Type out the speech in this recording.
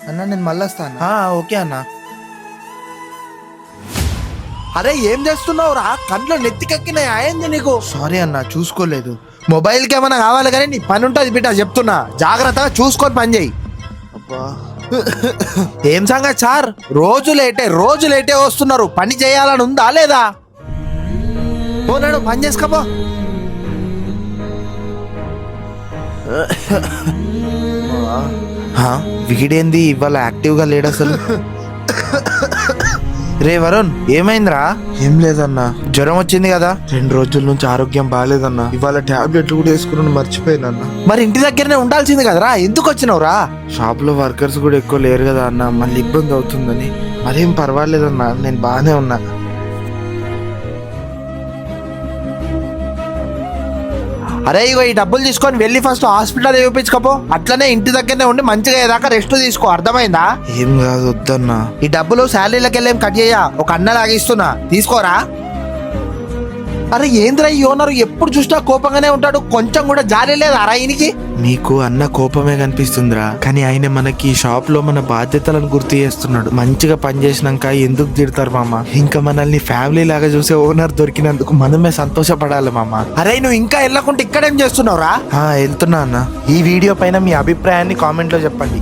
అన్న నేను మళ్ళీ వస్తాను. ఓకే అన్న. అరే ఏం చేస్తున్నావు రా? కంట్లో నెత్తికెక్కినాయి అయింది నీకు? సారీ అన్న, చూసుకోలేదు. మొబైల్ కి ఏమైనా కావాలి కానీ నీ పని ఉంటుంది బిడ్డ, చెప్తున్నా జాగ్రత్తగా చూసుకొని పని చేయి. అబ్బా ఏం సంగతి సార్? రోజు లేటే వస్తున్నారు. పని చేయాలని ఉందా లేదా? పోనాడు పని చేసుకోపో. వీడేంది ఇవాళ యాక్టివ్ గా లేడు అసలు? రే వరుణ్, ఏమైందిరా? ఏం లేదన్నా, జ్వరం వచ్చింది కదా? 2 రోజుల నుంచి ఆరోగ్యం బాగాలేదన్నా. ఇవాళ టాబ్లెట్లు కూడా వేసుకుని మర్చిపోయినన్నా. మరి ఇంటి దగ్గరనే ఉండాల్సింది కదరా, ఎందుకు వచ్చినావురా? షాప్ లో వర్కర్స్ కూడా ఎక్కువ లేరు కదా అన్న, మళ్ళీ ఇబ్బంది అవుతుందని. మరేం పర్వాలేదన్నా, నేను బాగానే ఉన్నా. అరే ఇగో ఈ డబ్బులు తీసుకొని వెళ్ళి ఫస్ట్ హాస్పిటల్ చూపించుకోపో. అట్లనే ఇంటి దగ్గరనే ఉండి మంచిగా ఏదాకా రెస్ట్ తీసుకో, అర్థమైందా? ఏం కాదు, వద్దన్నా. ఈ డబ్బులు శాలరీలకి వెళ్ళేం కట్ చేయ, ఒక అన్న లాగిస్తున్నా, తీసుకోరా. అరే ఏంద్రా ఈ ఓనర్ ఎప్పుడు చూసినా కోపంగానే ఉంటాడు, కొంచెం కూడా జాలి లేదా రా ఈయనకి? మీకు అన్న కోపమే కనిపిస్తుందిరా, కానీ ఆయన మనకి షాప్ లో మన బాధ్యతలను గుర్తు చేస్తున్నాడు. మంచిగా పని చేసినాక ఎందుకు తిడతారు మామ? ఇంకా మనల్ని ఫ్యామిలీ లాగా చూసే ఓనర్ దొరికినందుకు మనమే సంతోషపడాలి మామ. అరే నువ్వు ఇంకా వెళ్ళకుంటే ఇక్కడేం చేస్తున్నావురా? వెళ్తున్నా అన్న. ఈ వీడియో పైన మీ అభిప్రాయాన్ని కామెంట్ లో చెప్పండి.